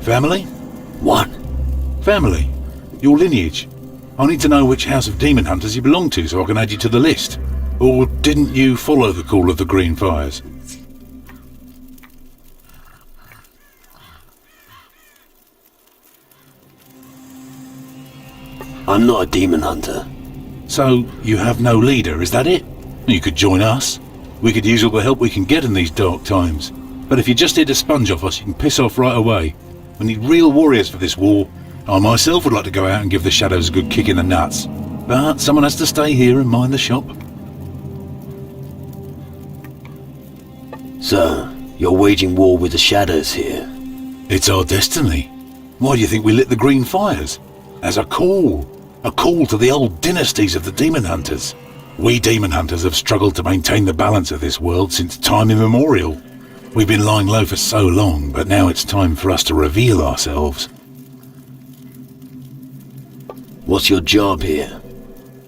Family? What? Family. Your lineage. I need to know which house of demon hunters you belong to so I can add you to the list. Or didn't you follow the call of the Green Fires? I'm not a demon hunter. So, you have no leader, is that it? You could join us. We could use all the help we can get in these dark times. But if you're just here to sponge off us, you can piss off right away. We need real warriors for this war. I myself would like to go out and give the shadows a good kick in the nuts. But someone has to stay here and mind the shop. So, you're waging war with the shadows here? It's our destiny. Why do you think we lit the Green Fires? As a call. A call to the old dynasties of the demon hunters. We demon hunters have struggled to maintain the balance of this world since time immemorial. We've been lying low for so long, but now it's time for us to reveal ourselves. What's your job here?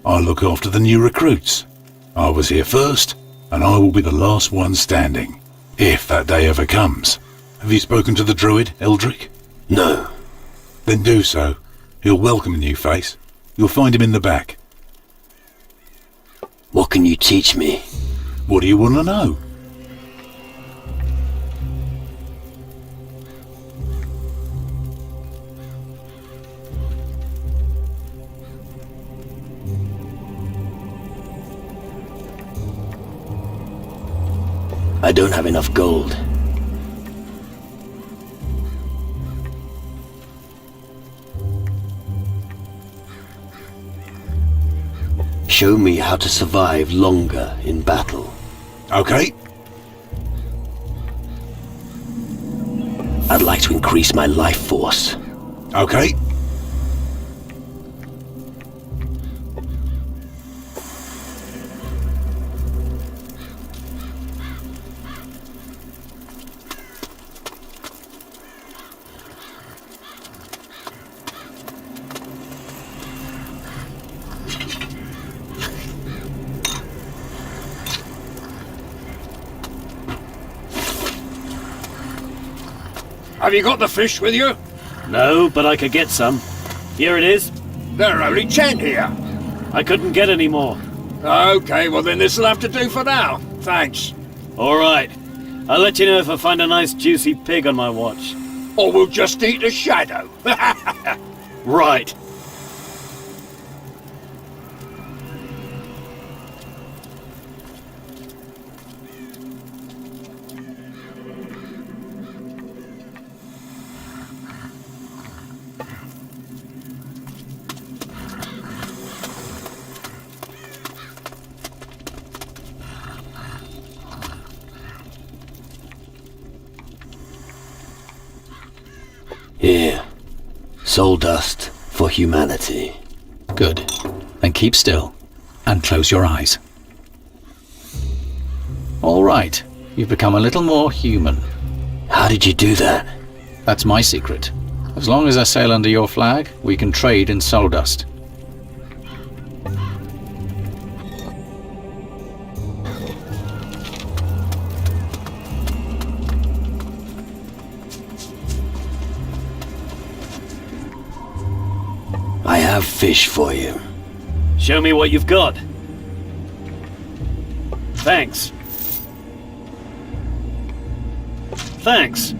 I look after the new recruits. I was here first, and I will be the last one standing. If that day ever comes. Have you spoken to the druid, Eldrick? No. Then do so. He'll welcome a new face. You'll find him in the back. What can you teach me? What do you want to know? I don't have enough gold. Show me how to survive longer in battle. Okay. I'd like to increase my life force. Okay. Have you got the fish with you? No, but I could get some. Here it is. There are only 10 here. I couldn't get any more. Okay, well then this'll have to do for now. Thanks. All right. I'll let you know if I find a nice juicy pig on my watch. Or we'll just eat a shadow. Right. Here. Soul dust for humanity. Good. Then keep still and close your eyes. All right. You've become a little more human. How did you do that? That's my secret. As long as I sail under your flag, we can trade in soul dust. I have fish for you. Show me what you've got. Thanks. Thanks.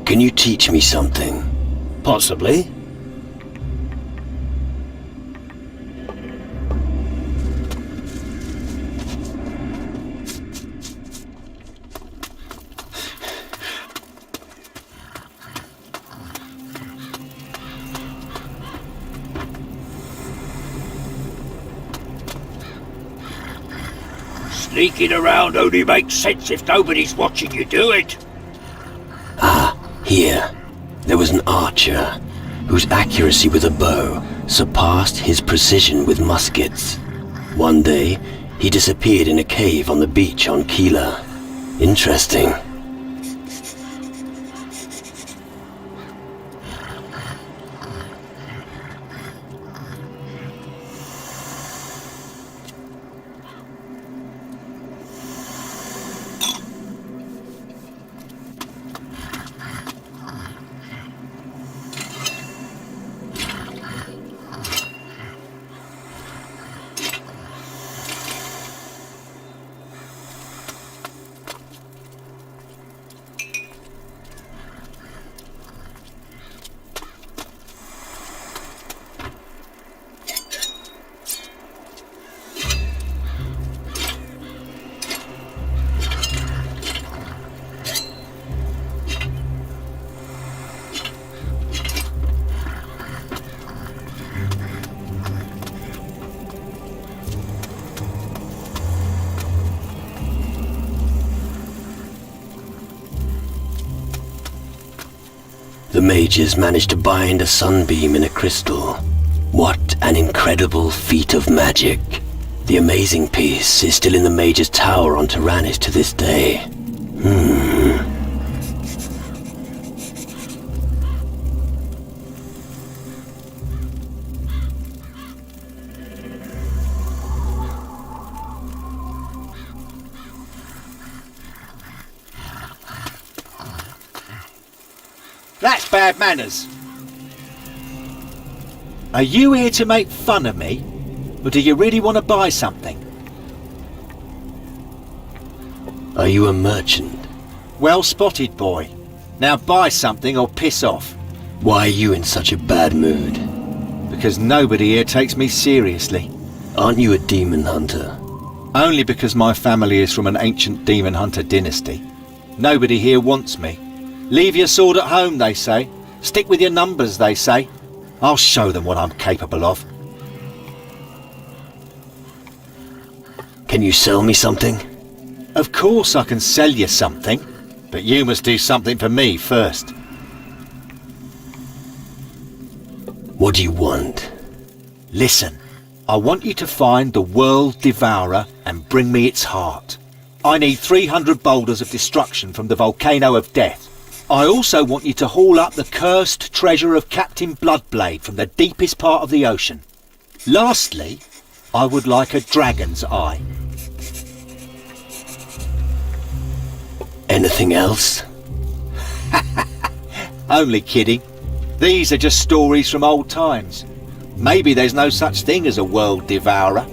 Can you teach me something? Possibly. Sneaking around only makes sense if nobody's watching you do it. Here, there was an archer whose accuracy with a bow surpassed his precision with muskets. One day, he disappeared in a cave on the beach on Keeler. Interesting. The mages managed to bind a sunbeam in a crystal. What an incredible feat of magic. The amazing piece is still in the mage's tower on Tyrannus to this day. That's bad manners. Are you here to make fun of me? Or do you really want to buy something? Are you a merchant? Well spotted, boy. Now buy something or piss off. Why are you in such a bad mood? Because nobody here takes me seriously. Aren't you a demon hunter? Only because my family is from an ancient demon hunter dynasty. Nobody here wants me. Leave your sword at home, they say. Stick with your numbers, they say. I'll show them what I'm capable of. Can you sell me something? Of course I can sell you something, but you must do something for me first. What do you want? Listen, I want you to find the World Devourer and bring me its heart. I need 300 boulders of destruction from the Volcano of Death. I also want you to haul up the cursed treasure of Captain Bloodblade from the deepest part of the ocean. Lastly, I would like a dragon's eye. Anything else? Only kidding. These are just stories from old times. Maybe there's no such thing as a World Devourer,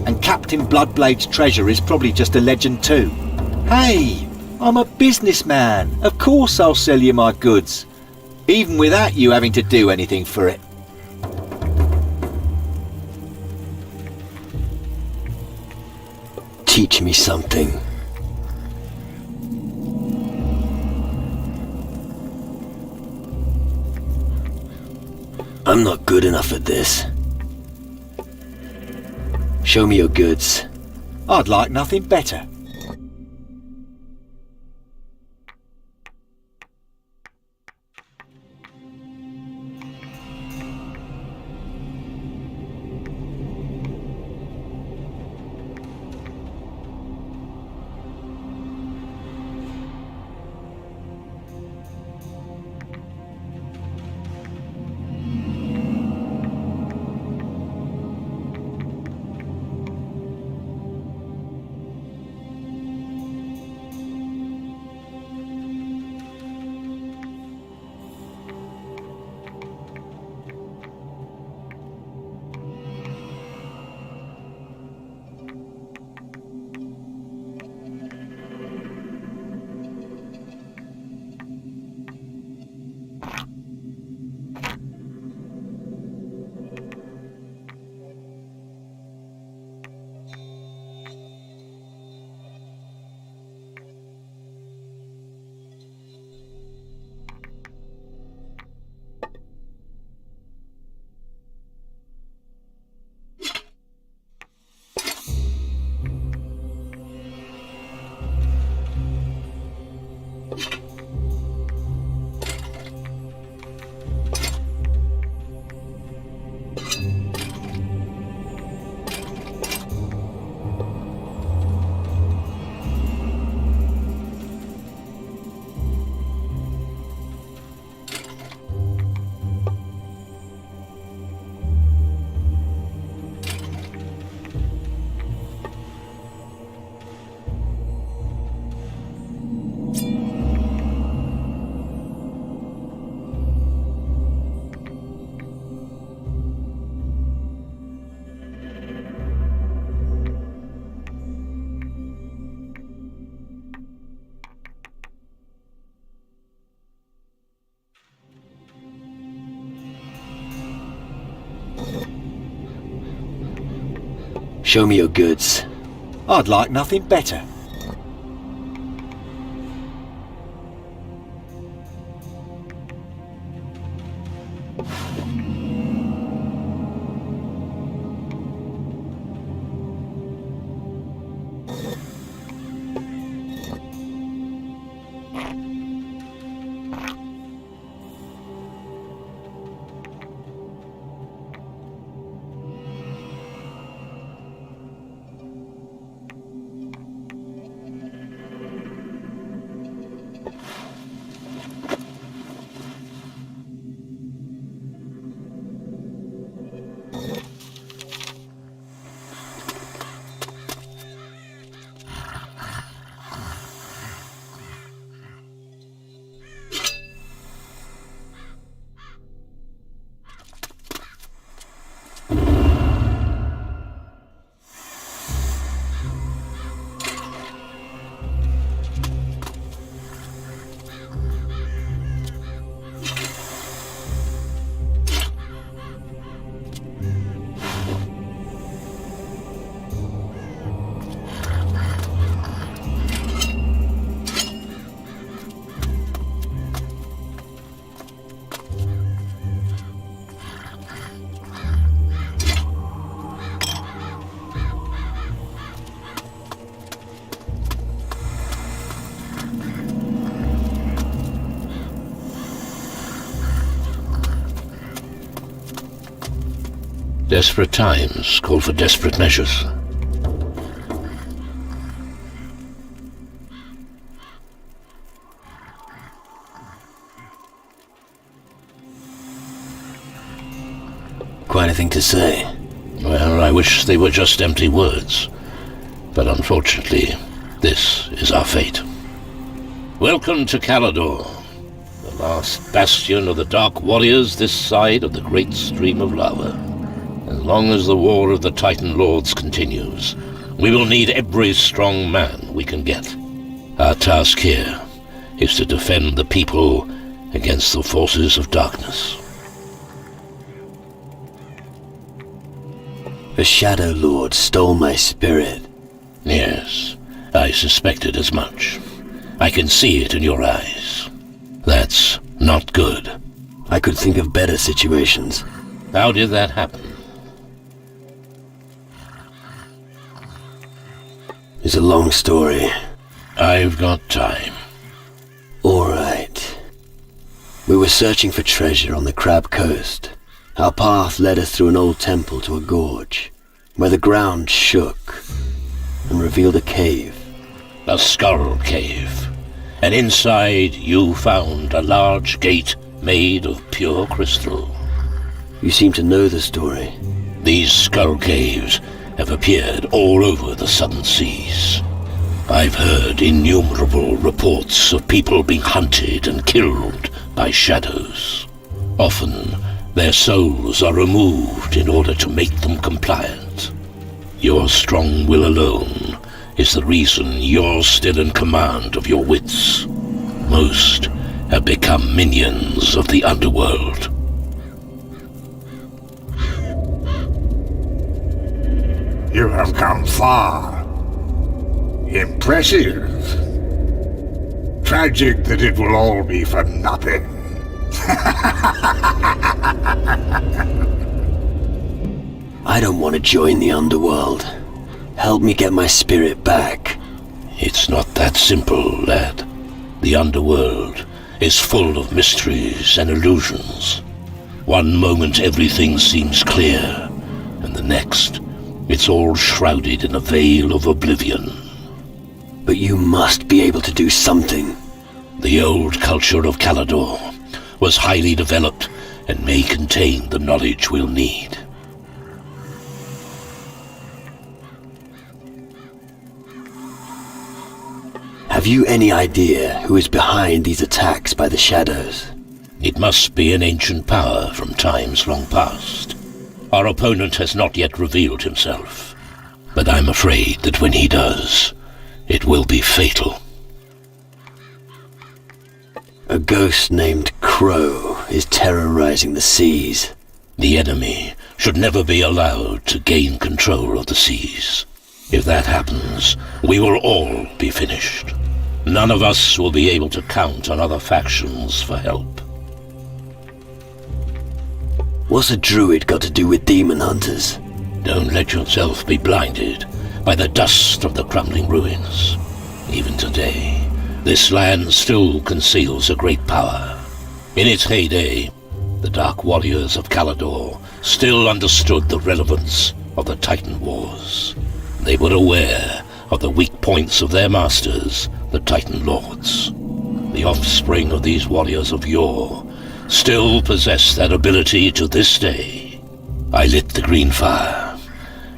and Captain Bloodblade's treasure is probably just a legend too. Hey, I'm a businessman. Of course I'll sell you my goods, even without you having to do anything for it. Teach me something. I'm not good enough at this. Show me your goods. I'd like nothing better. Show me your goods. I'd like nothing better. Desperate times call for desperate measures. Quite a thing to say. Well, I wish they were just empty words. But unfortunately, this is our fate. Welcome to Calador, the last bastion of the Dark Warriors this side of the great stream of lava. As long as the war of the Titan Lords continues, we will need every strong man we can get. Our task here is to defend the people against the forces of darkness. The Shadow Lord stole my spirit. Yes, I suspected as much. I can see it in your eyes. That's not good. I could think of better situations. How did that happen? It's a long story. I've got time. All right. We were searching for treasure on the Crab Coast. Our path led us through an old temple to a gorge, where the ground shook and revealed a cave. A skull cave. And inside you found a large gate made of pure crystal. You seem to know the story. These skull caves have appeared all over the southern seas. I've heard innumerable reports of people being hunted and killed by shadows. Often, their souls are removed in order to make them compliant. Your strong will alone is the reason you're still in command of your wits. Most have become minions of the underworld. You have come far. Impressive. Tragic that it will all be for nothing. I don't want to join the underworld. Help me get my spirit back. It's not that simple, lad. The underworld is full of mysteries and illusions. One moment everything seems clear, and the next, it's all shrouded in a veil of oblivion. But you must be able to do something. The old culture of Calador was highly developed and may contain the knowledge we'll need. Have you any idea who is behind these attacks by the shadows? It must be an ancient power from times long past. Our opponent has not yet revealed himself, but I'm afraid that when he does, it will be fatal. A ghost named Crow is terrorizing the seas. The enemy should never be allowed to gain control of the seas. If that happens, we will all be finished. None of us will be able to count on other factions for help. What's a druid got to do with demon hunters? Don't let yourself be blinded by the dust of the crumbling ruins. Even today, this land still conceals a great power. In its heyday, the Dark Warriors of Calador still understood the relevance of the Titan Wars. They were aware of the weak points of their masters, the Titan Lords. The offspring of these warriors of yore still possess that ability to this day. I lit the green fire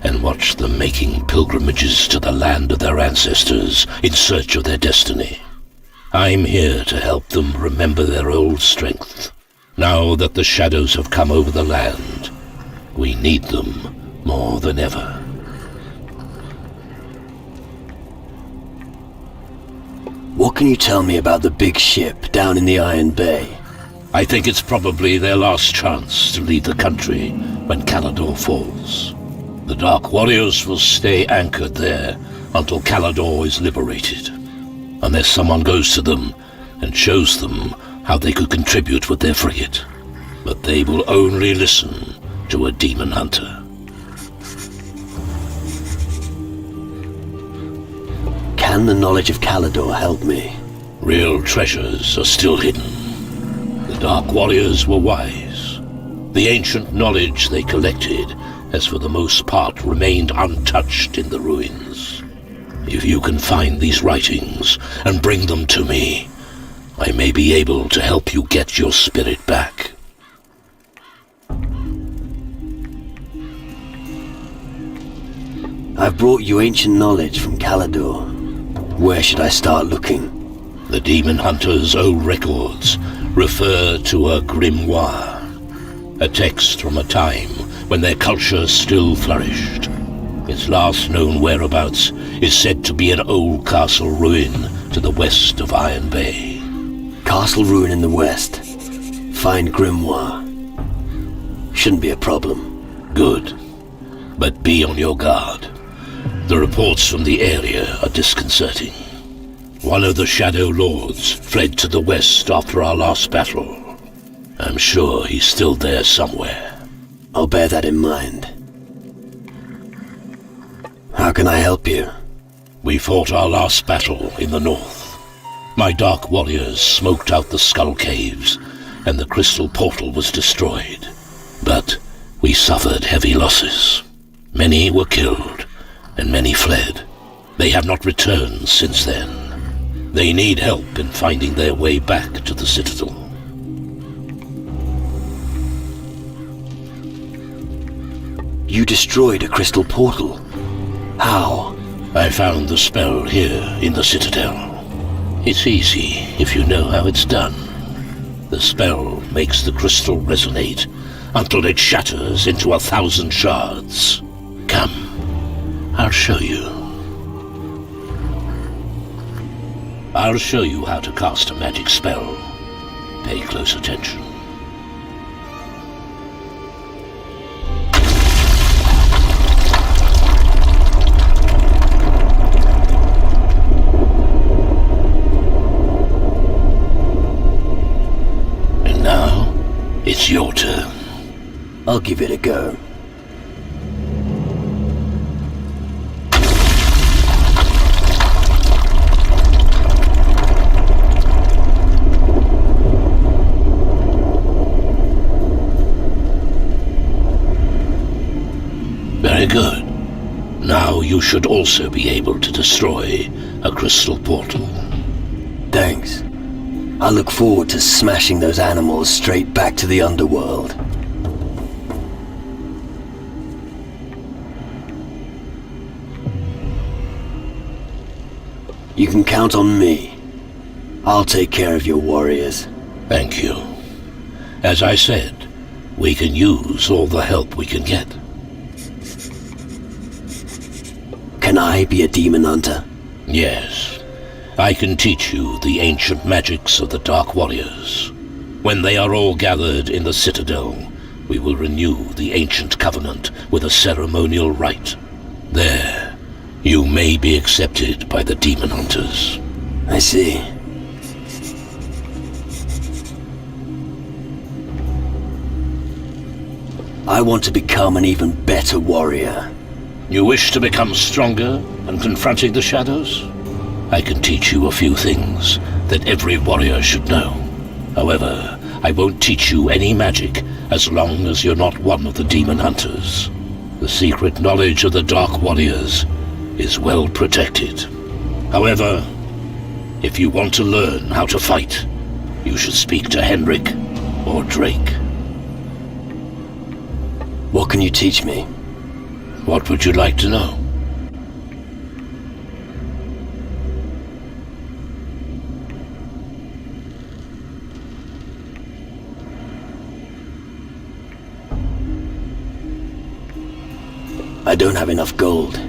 and watched them making pilgrimages to the land of their ancestors in search of their destiny. I'm here to help them remember their old strength. Now that the shadows have come over the land, we need them more than ever. What can you tell me about the big ship down in the Iron Bay? I think it's probably their last chance to leave the country when Calador falls. The Dark Warriors will stay anchored there until Calador is liberated, unless someone goes to them and shows them how they could contribute with their frigate. But they will only listen to a demon hunter. Can the knowledge of Calador help me? Real treasures are still hidden. The Dark Warriors were wise. The ancient knowledge they collected has for the most part remained untouched in the ruins. If you can find these writings and bring them to me, I may be able to help you get your spirit back. I've brought you ancient knowledge from Calador. Where should I start looking? The Demon Hunter's old records refer to a grimoire, a text from a time when their culture still flourished. Its last known whereabouts is said to be an old castle ruin to the west of Iron Bay. Castle ruin in the west. Find grimoire. Shouldn't be a problem. Good. But be on your guard. The reports from the area are disconcerting. One of the Shadow Lords fled to the west after our last battle. I'm sure he's still there somewhere. I'll bear that in mind. How can I help you? We fought our last battle in the north. My dark warriors smoked out the skull caves, and the crystal portal was destroyed. But we suffered heavy losses. Many were killed, and many fled. They have not returned since then. They need help in finding their way back to the Citadel. You destroyed a crystal portal. How? I found the spell here in the Citadel. It's easy if you know how it's done. The spell makes the crystal resonate until it shatters into 1,000 shards. Come. I'll show you. I'll show you how to cast a magic spell. Pay close attention. And now, it's your turn. I'll give it a go. Very good. Now you should also be able to destroy a crystal portal. Thanks. I look forward to smashing those animals straight back to the underworld. You can count on me. I'll take care of your warriors. Thank you. As I said, we can use all the help we can get. Can I be a demon hunter? Yes. I can teach you the ancient magics of the Dark Warriors. When they are all gathered in the Citadel, we will renew the ancient covenant with a ceremonial rite. There, you may be accepted by the Demon Hunters. I see. I want to become an even better warrior. You wish to become stronger and confronting the shadows? I can teach you a few things that every warrior should know. However, I won't teach you any magic as long as you're not one of the Demon Hunters. The secret knowledge of the Dark Warriors is well protected. However, if you want to learn how to fight, you should speak to Henrik or Drake. What can you teach me? What would you like to know? I don't have enough gold.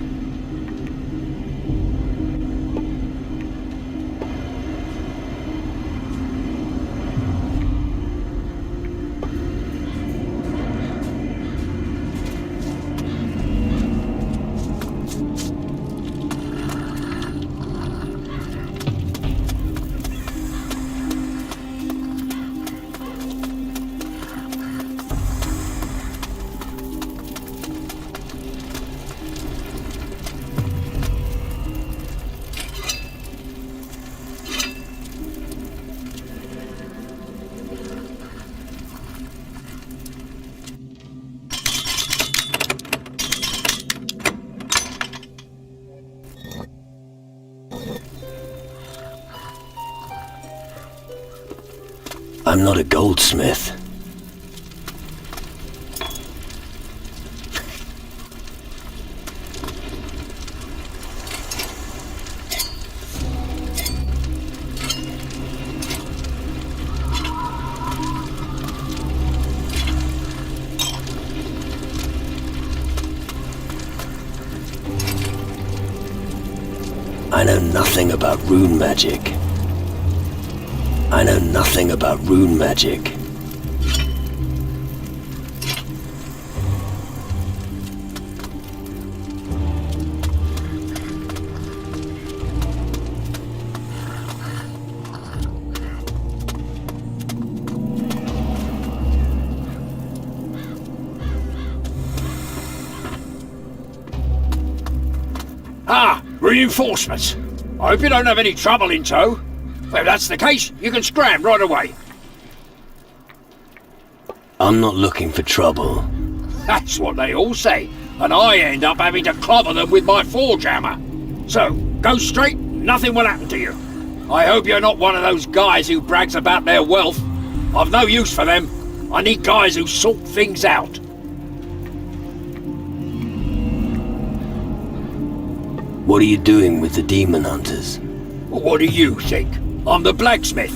I'm not a goldsmith. I know nothing about rune magic. I know nothing about rune magic. Ah, reinforcements. I hope you don't have any trouble in tow. Well, if that's the case, you can scram right away. I'm not looking for trouble. That's what they all say, and I end up having to clobber them with my forge hammer. So, go straight, nothing will happen to you. I hope you're not one of those guys who brags about their wealth. I've no use for them. I need guys who sort things out. What are you doing with the demon hunters? What do you think? I'm the blacksmith.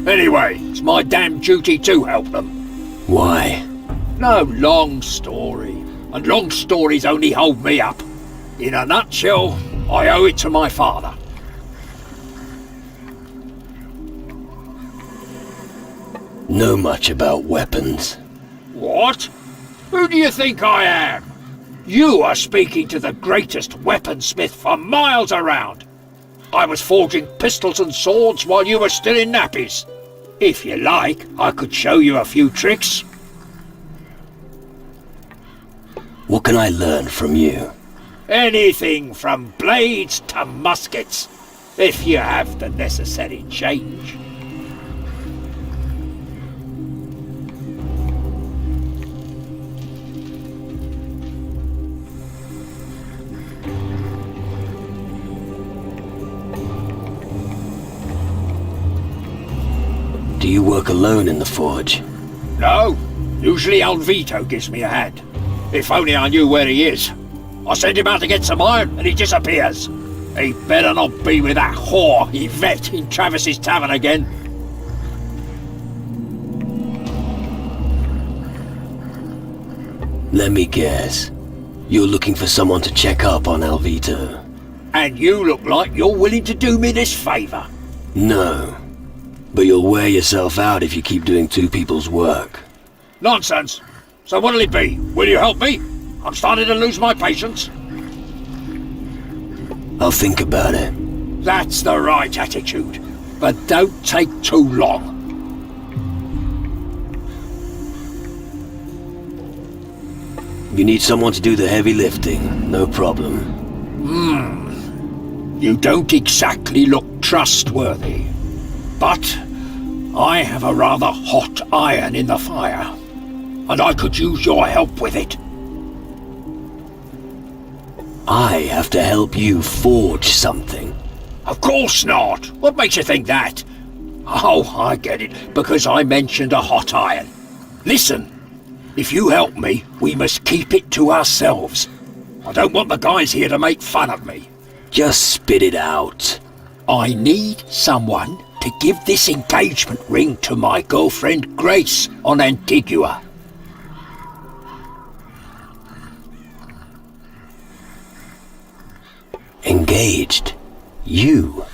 Anyway, it's my damn duty to help them. Why? No long story, and long stories only hold me up. In a nutshell, I owe it to my father. Know much about weapons? What? Who do you think I am? You are speaking to the greatest weaponsmith for miles around. I was forging pistols and swords while you were still in nappies. If you like, I could show you a few tricks. What can I learn from you? Anything from blades to muskets, if you have the necessary change. Do you work alone in the forge? No, usually Alvito gives me a hand. If only I knew where he is. I send him out to get some iron and he disappears. He better not be with that whore Yvette in Travis's tavern again. Let me guess. You're looking for someone to check up on Alvito. And you look like you're willing to do me this favor. No. But you'll wear yourself out if you keep doing two people's work. Nonsense. So what'll it be? Will you help me? I'm starting to lose my patience. I'll think about it. That's the right attitude. But don't take too long. You need someone to do the heavy lifting. No problem. You don't exactly look trustworthy. But I have a rather hot iron in the fire, and I could use your help with it. I have to help you forge something. Of course not. What makes you think that? Oh, I get it, because I mentioned a hot iron. Listen, if you help me, we must keep it to ourselves. I don't want the guys here to make fun of me. Just spit it out. I need someone to give this engagement ring to my girlfriend Grace on Antigua. Engaged? You?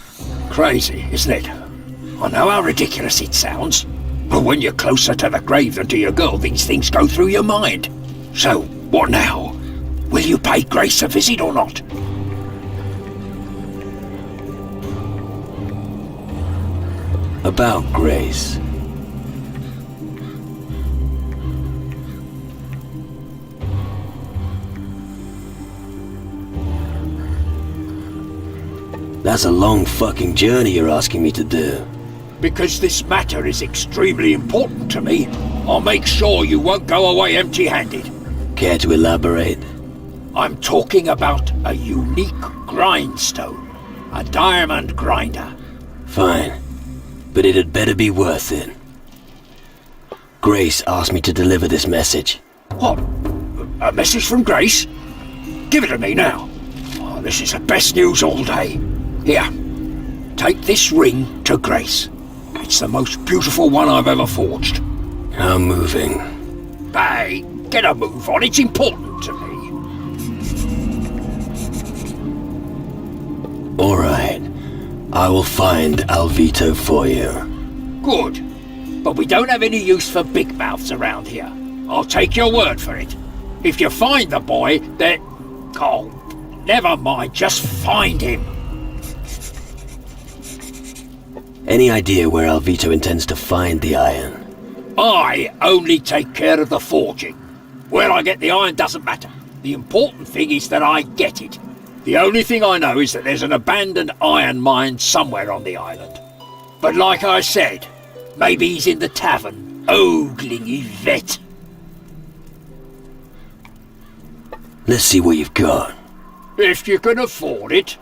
Crazy, isn't it? I know how ridiculous it sounds, but when you're closer to the grave than to your girl, these things go through your mind. So, what now? Will you pay Grace a visit or not? About Grace. That's a long fucking journey you're asking me to do. Because this matter is extremely important to me, I'll make sure you won't go away empty-handed. Care to elaborate? I'm talking about a unique grindstone. A diamond grinder. Fine. But it'd better be worth it. Grace asked me to deliver this message. What? A message from Grace? Give it to me now. Oh, this is the best news all day. Here, take this ring to Grace. It's the most beautiful one I've ever forged. How moving. Hey, get a move on. It's important to me. All right. I will find Alvito for you. Good. But we don't have any use for big mouths around here. I'll take your word for it. If you find the boy, then... Oh, never mind. Just find him. Any idea where Alvito intends to find the iron? I only take care of the forging. Where I get the iron doesn't matter. The important thing is that I get it. The only thing I know is that there's an abandoned iron mine somewhere on the island. But like I said, maybe he's in the tavern, ogling Yvette. Let's see what you've got. If you can afford it.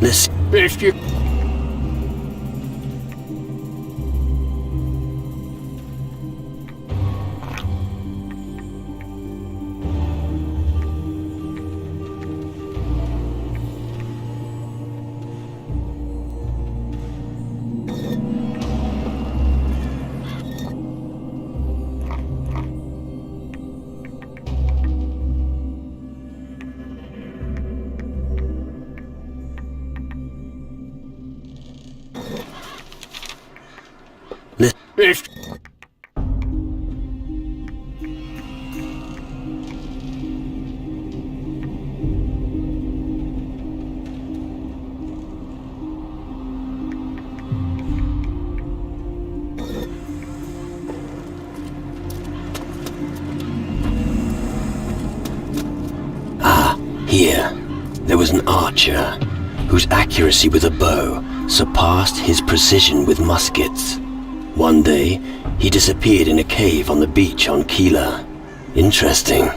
Let's... If you... If... Here, there was an archer whose accuracy with a bow surpassed his precision with muskets. One day, he disappeared in a cave on the beach on Keeler. Interesting.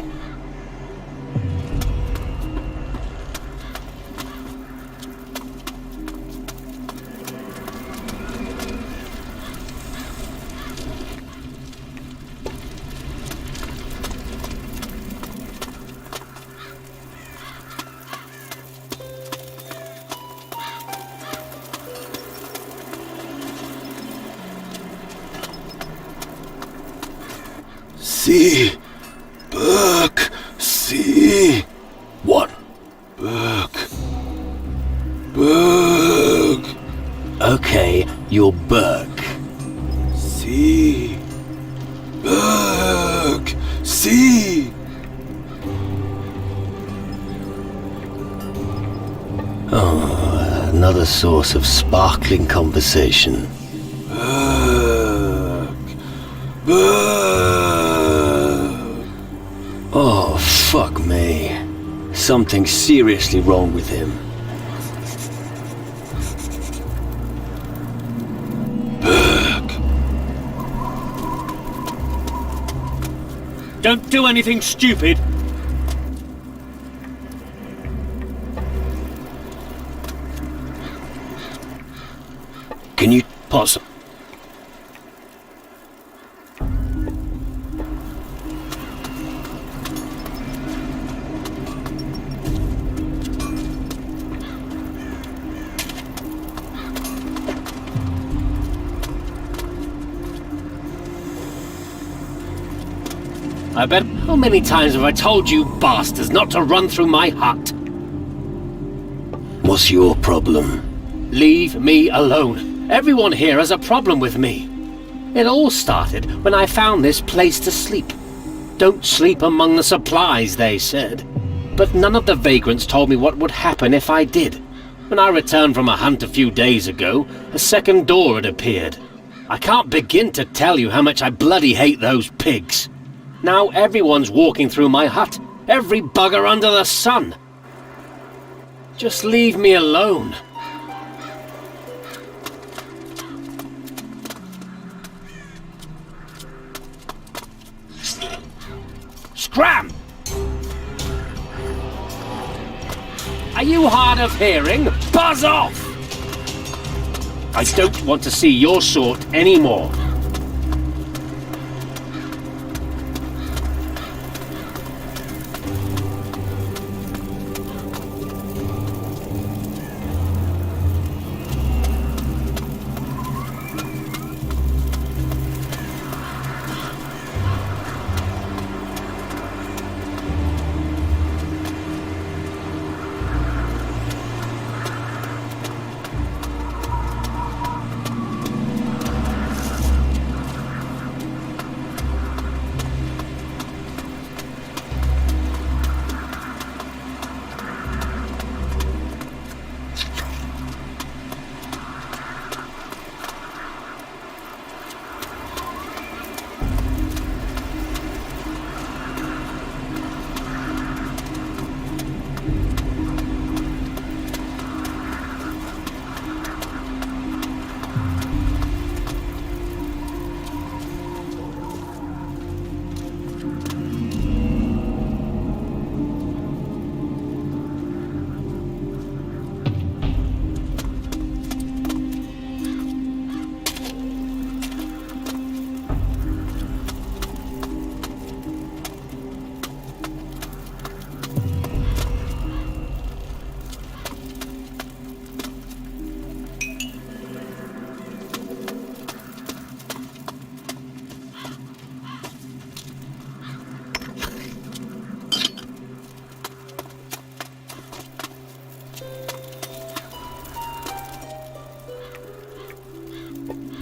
See. Burke. See. What? Burke. Burke. Okay, you're Burke. See. Burke. See. Oh, another source of sparkling conversation. Burke. Burke. Oh, fuck me. Something's seriously wrong with him. Burke. Don't do anything stupid. Can you... Possum. I bet... How many times have I told you bastards not to run through my hut? What's your problem? Leave me alone. Everyone here has a problem with me. It all started when I found this place to sleep. Don't sleep among the supplies, they said. But none of the vagrants told me what would happen if I did. When I returned from a hunt a few days ago, a second door had appeared. I can't begin to tell you how much I bloody hate those pigs. Now everyone's walking through my hut. Every bugger under the sun. Just leave me alone. Scram! Are you hard of hearing? Buzz off! I don't want to see your sort anymore.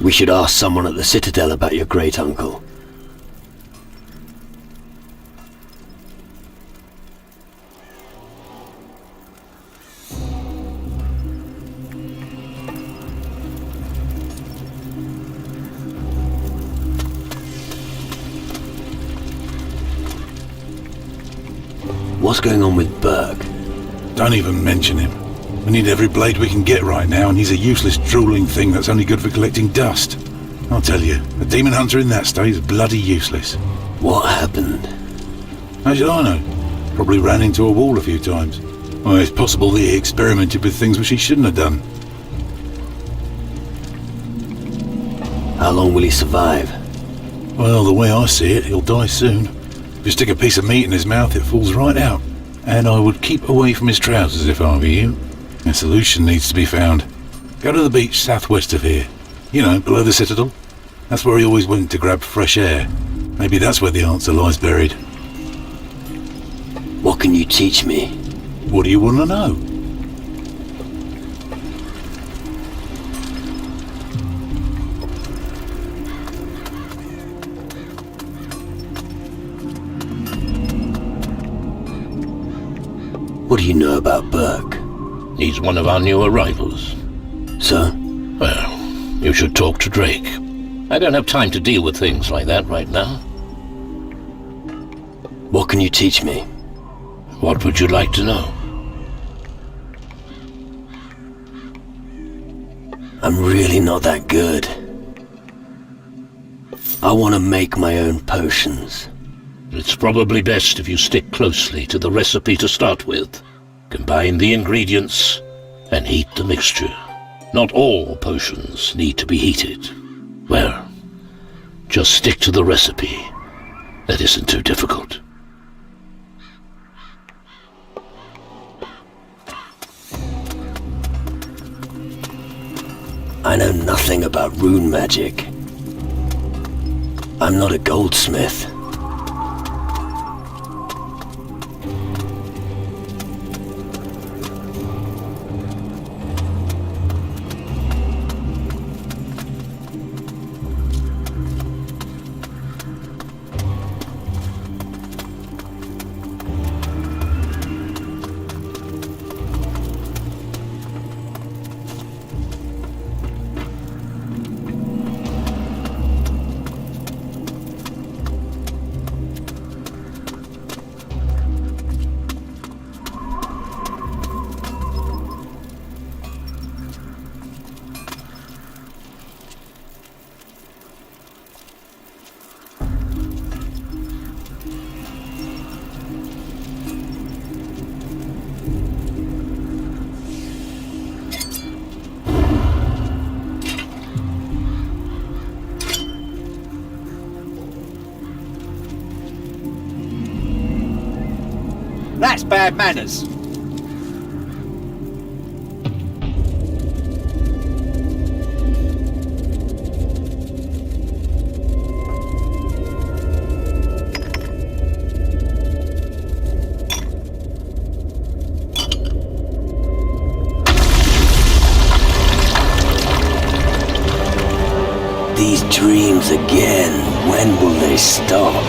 We should ask someone at the Citadel about your great-uncle. What's going on with Burke? Don't even mention him. We need every blade we can get right now, and he's a useless, drooling thing that's only good for collecting dust. I'll tell you, a demon hunter in that state is bloody useless. What happened? How should I know? Probably ran into a wall a few times. Well, it's possible that he experimented with things which he shouldn't have done. How long will he survive? Well, the way I see it, he'll die soon. If you stick a piece of meat in his mouth, it falls right out. And I would keep away from his trousers if I were you. A solution needs to be found. Go to the beach southwest of here. You know, below the Citadel. That's where he always went to grab fresh air. Maybe that's where the answer lies buried. What can you teach me? What do you want to know? What do you know about Burke? He's one of our new arrivals. So? Well, you should talk to Drake. I don't have time to deal with things like that right now. What can you teach me? What would you like to know? I'm really not that good. I want to make my own potions. It's probably best if you stick closely to the recipe to start with. Combine the ingredients and heat the mixture. Not all potions need to be heated. Well, just stick to the recipe. That isn't too difficult. I know nothing about rune magic. I'm not a goldsmith. That's bad manners. These dreams again. When will they stop?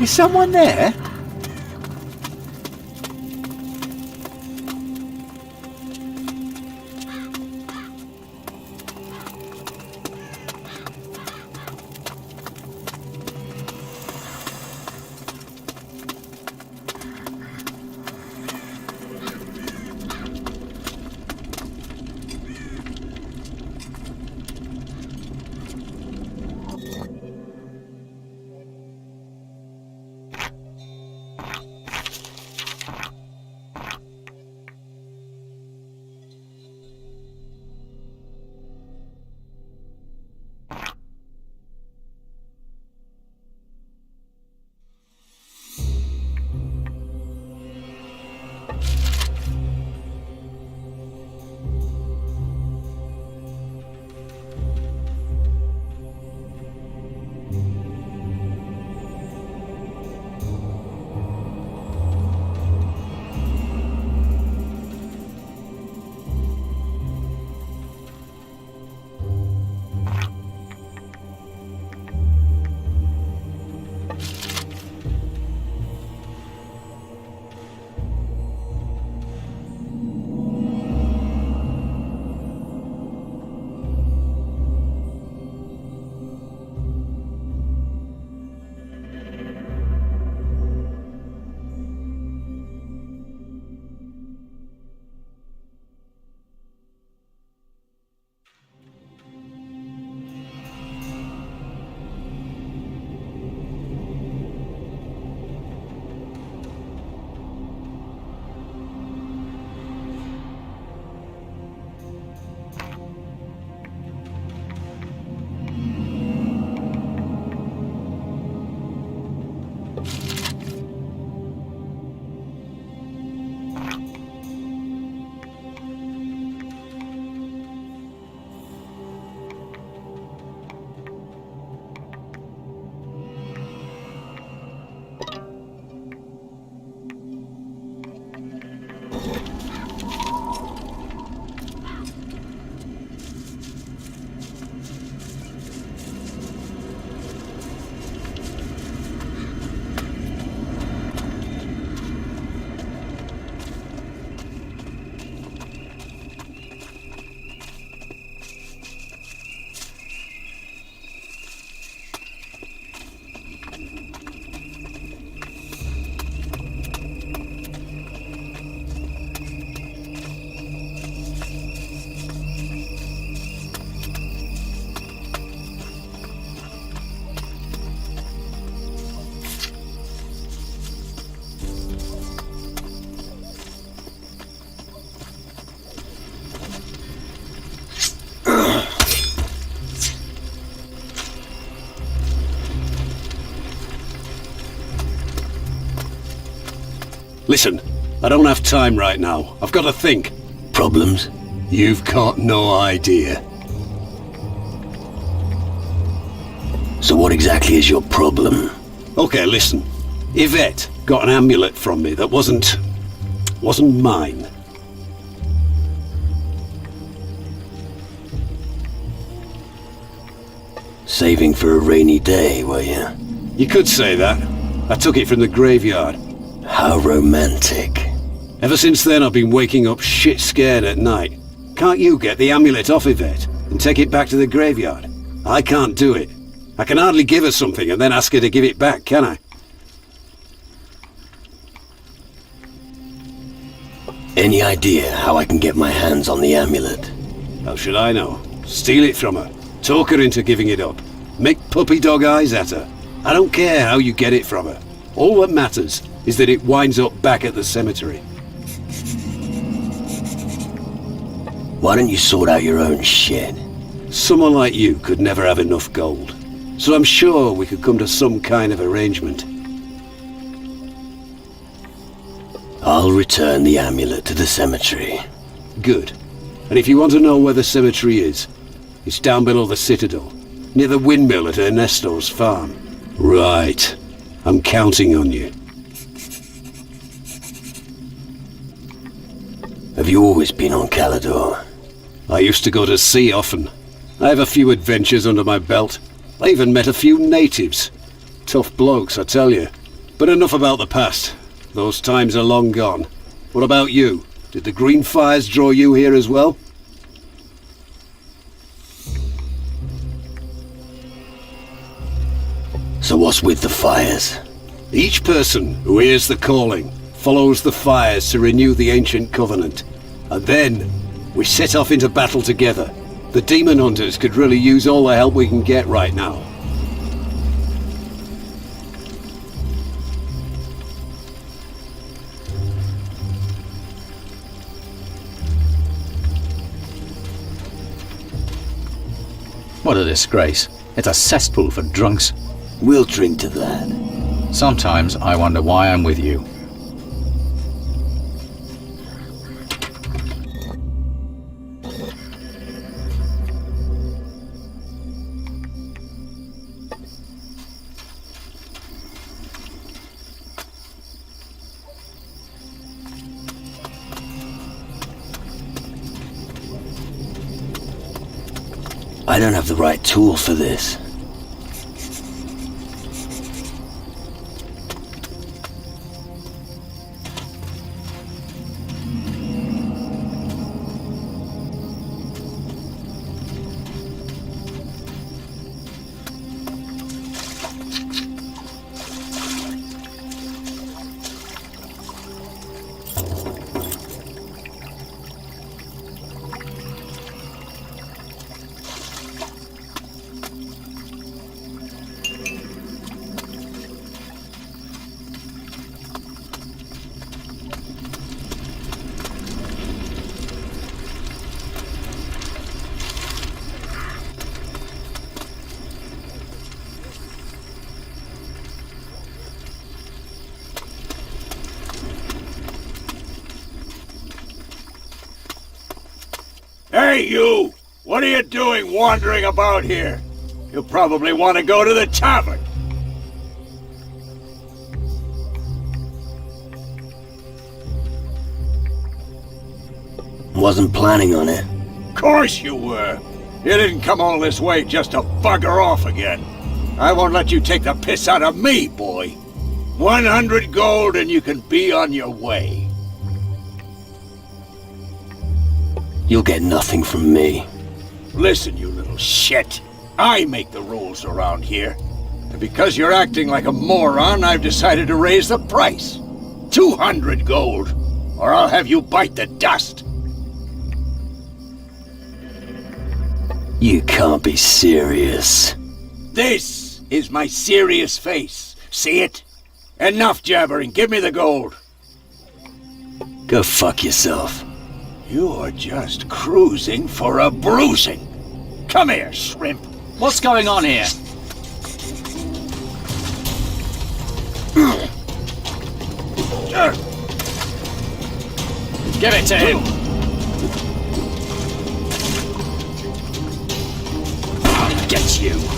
Is someone there? Listen, I don't have time right now. I've got to think. Problems? You've got no idea. So what exactly is your problem? Okay, listen. Yvette got an amulet from me that wasn't mine. Saving for a rainy day, were you? You could say that. I took it from the graveyard. How romantic. Ever since then, I've been waking up shit scared at night. Can't you get the amulet off Yvette and take it back to the graveyard? I can't do it. I can hardly give her something and then ask her to give it back, can I? Any idea how I can get my hands on the amulet? How should I know? Steal it from her. Talk her into giving it up. Make puppy dog eyes at her. I don't care how you get it from her. All that matters is that it winds up back at the cemetery. Why don't you sort out your own shit? Someone like you could never have enough gold. So I'm sure we could come to some kind of arrangement. I'll return the amulet to the cemetery. Good. And if you want to know where the cemetery is, it's down below the citadel, near the windmill at Ernesto's farm. Right. I'm counting on you. Have you always been on Calador? I used to go to sea often. I have a few adventures under my belt. I even met a few natives. Tough blokes, I tell you. But enough about the past. Those times are long gone. What about you? Did the green fires draw you here as well? So what's with the fires? Each person who hears the calling follows the fires to renew the ancient covenant. And then we set off into battle together. The demon hunters could really use all the help we can get right now. What a disgrace. It's a cesspool for drunks. We'll drink to that. Sometimes I wonder why I'm with you. I don't have the right tool for this. Hey, you! What are you doing wandering about here? You probably want to go to the tavern. Wasn't planning on it. Of course you were. You didn't come all this way just to bugger off again. I won't let you take the piss out of me, boy. 100 gold and you can be on your way. You'll get nothing from me. Listen, you little shit. I make the rules around here. And because you're acting like a moron, I've decided to raise the price. 200 gold, or I'll have you bite the dust. You can't be serious. This is my serious face. See it? Enough jabbering. Give me the gold. Go fuck yourself. You're just cruising for a bruising. Come here, shrimp. What's going on here? Give it to him! I'll get you!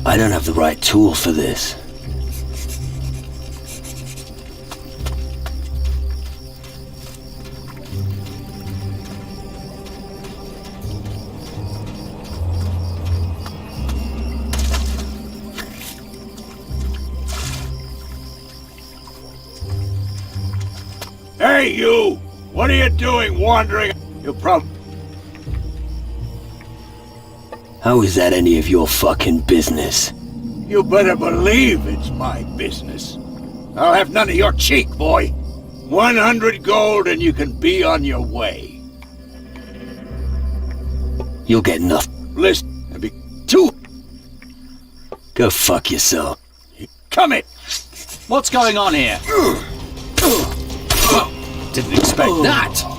I don't have the right tool for this. Hey, you! What are you doing wandering? You probably... How is that any of your fucking business? You better believe it's my business. I'll have none of your cheek, boy. 100 gold and you can be on your way. You'll get nothing. Listen, and be two. Go fuck yourself. Come in. What's going on here? Didn't expect that!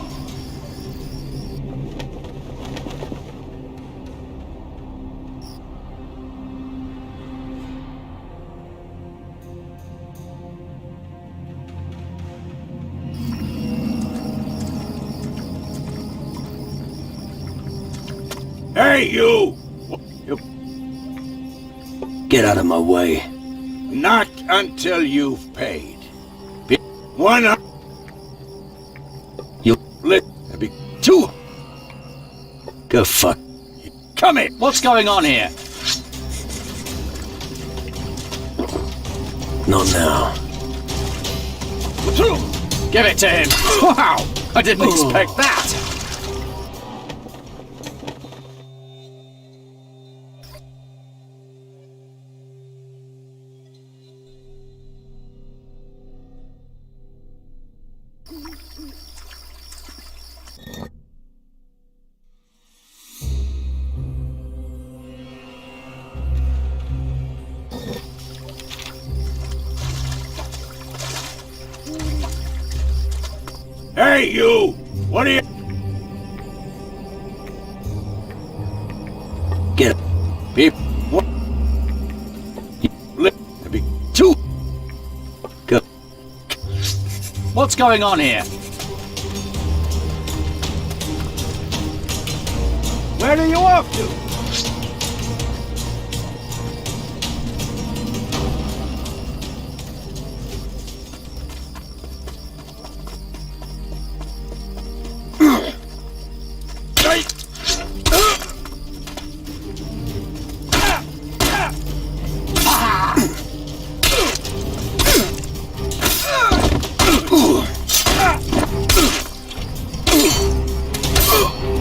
Hey, you! Get out of my way. Not until you've paid. One up. You Let be two. go fuck. Come in. What's going on here? Not now. Give it to him! Wow! I didn't expect that! Hey, you! What are you... Get it. Beep. What? Let be two. Go. What's going on here? Where are you off to?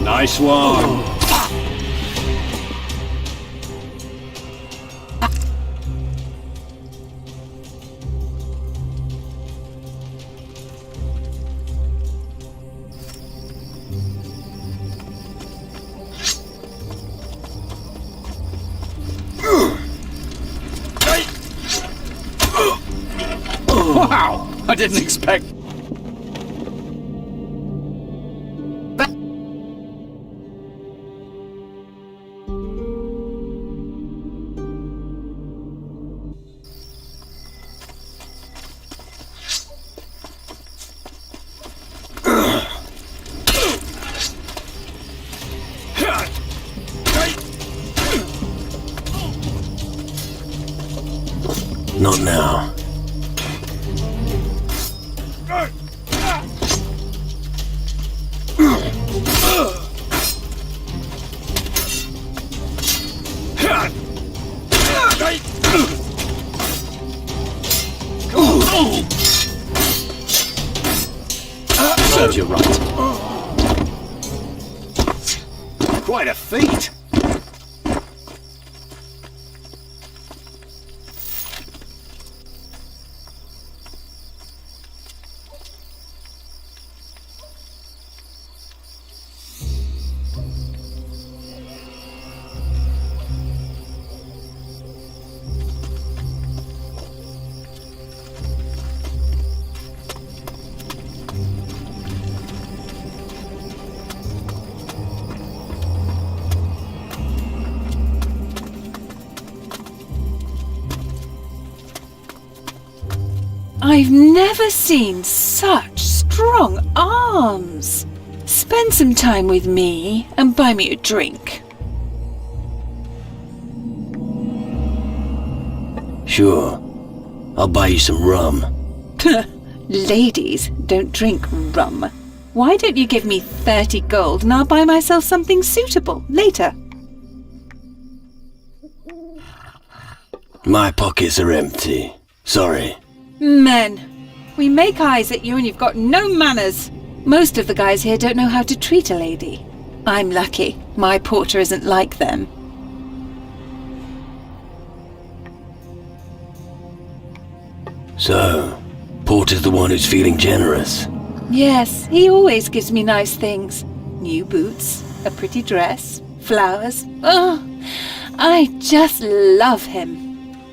Nice one. Wow! I didn't expect... Not now. Quite a feat. I've never seen such strong arms. Spend some time with me and buy me a drink. Sure. I'll buy you some rum. Ladies don't drink rum. Why don't you give me 30 gold and I'll buy myself something suitable later? My pockets are empty. Sorry. Men, we make eyes at you and you've got no manners. Most of the guys here don't know how to treat a lady. I'm lucky. My porter isn't like them. So, Porter's the one who's feeling generous. Yes, he always gives me nice things. New boots, a pretty dress, flowers. Oh, I just love him.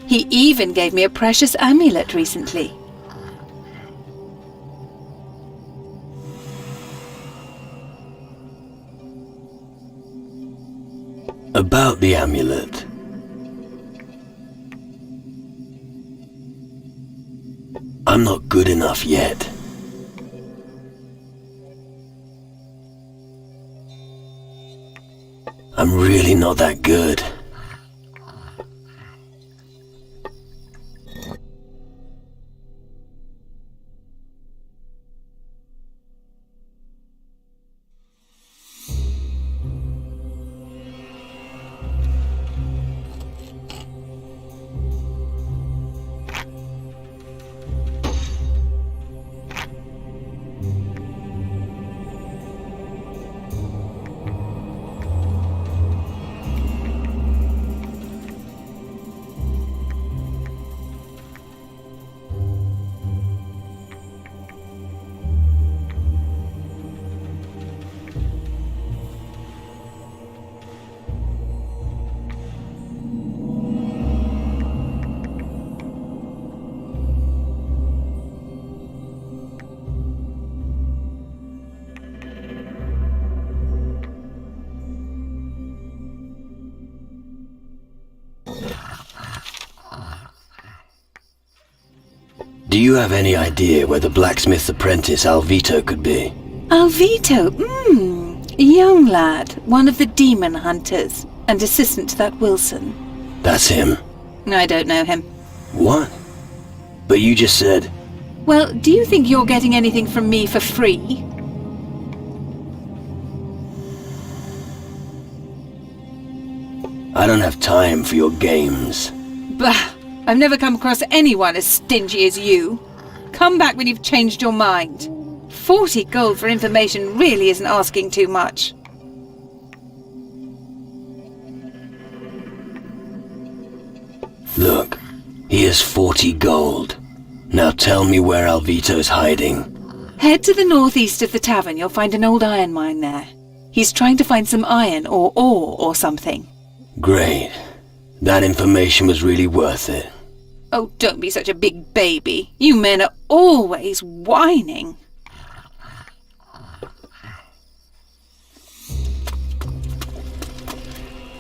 He even gave me a precious amulet recently. About the amulet. I'm not good enough yet. I'm really not that good. Do you have any idea where the blacksmith's apprentice Alvito could be? Alvito, young lad, one of the demon hunters, and assistant to that Wilson. That's him. I don't know him. What? But you just said... Well, do you think you're getting anything from me for free? I don't have time for your games. Bah! I've never come across anyone as stingy as you. Come back when you've changed your mind. 40 gold for information really isn't asking too much. Look, here's 40 gold. Now tell me where Alvito's hiding. Head to the northeast of the tavern. You'll find an old iron mine there. He's trying to find some iron or ore or something. Great. That information was really worth it. Oh, don't be such a big baby. You men are always whining.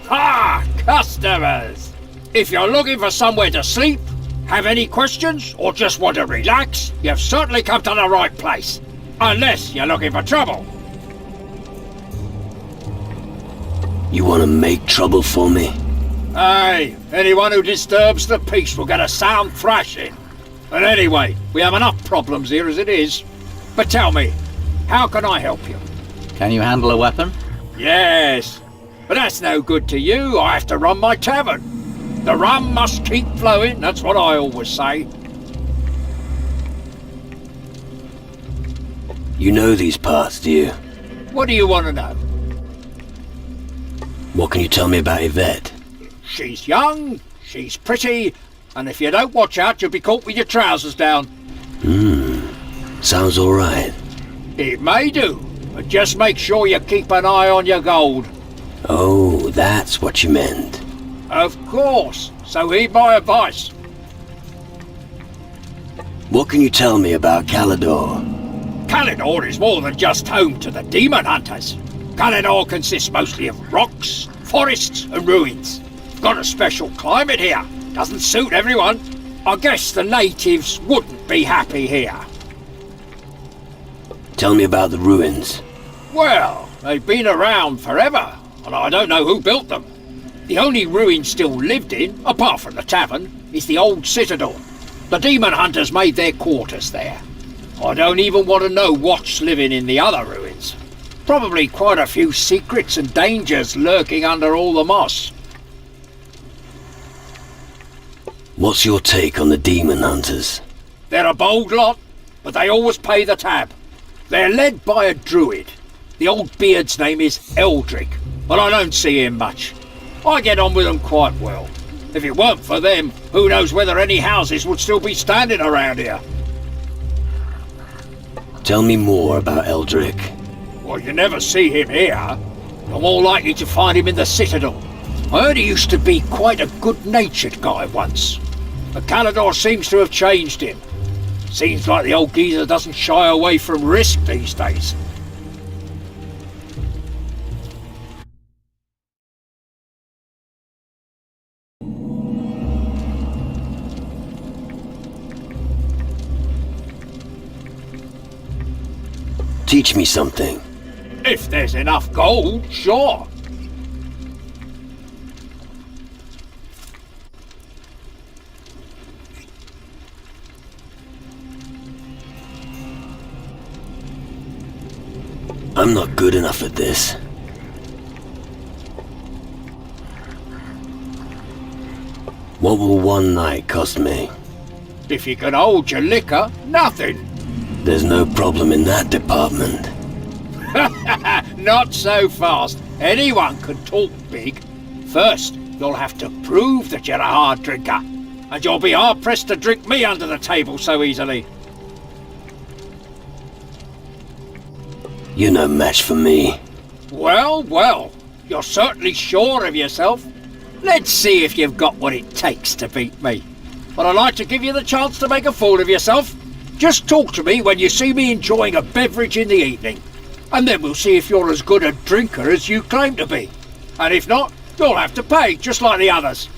Ah, customers! If you're looking for somewhere to sleep, have any questions, or just want to relax, you've certainly come to the right place. Unless you're looking for trouble. You want to make trouble for me? Hey, anyone who disturbs the peace will get a sound thrashing. But anyway, we have enough problems here as it is. But tell me, how can I help you? Can you handle a weapon? Yes, but that's no good to you. I have to run my tavern. The rum must keep flowing, that's what I always say. You know these parts, do you? What do you want to know? What can you tell me about Yvette? She's young, she's pretty, and if you don't watch out, you'll be caught with your trousers down. Sounds alright. It may do, but just make sure you keep an eye on your gold. Oh, that's what you meant. Of course, so heed my advice. What can you tell me about Calidor? Calidor is more than just home to the demon hunters. Calidor consists mostly of rocks, forests and ruins. Got a special climate here. Doesn't suit everyone. I guess the natives wouldn't be happy here. Tell me about the ruins. Well, they've been around forever, and I don't know who built them. The only ruin still lived in, apart from the tavern, is the old citadel. The demon hunters made their quarters there. I don't even want to know what's living in the other ruins. Probably quite a few secrets and dangers lurking under all the moss. What's your take on the demon hunters? They're a bold lot, but they always pay the tab. They're led by a druid. The old beard's name is Eldrick, but I don't see him much. I get on with them quite well. If it weren't for them, who knows whether any houses would still be standing around here. Tell me more about Eldrick. Well, you never see him here. You're more likely to find him in the citadel. I heard he used to be quite a good-natured guy once. But Calidor seems to have changed him. Seems like the old geezer doesn't shy away from risk these days. Teach me something. If there's enough gold, sure. I'm not good enough at this. What will one night cost me? If you can hold your liquor, nothing. There's no problem in that department. Not so fast. Anyone can talk big. First, you'll have to prove that you're a hard drinker. And you'll be hard-pressed to drink me under the table so easily. You're no match for me. Well, well. You're certainly sure of yourself. Let's see if you've got what it takes to beat me. But I'd like to give you the chance to make a fool of yourself. Just talk to me when you see me enjoying a beverage in the evening. And then we'll see if you're as good a drinker as you claim to be. And if not, you'll have to pay, just like the others.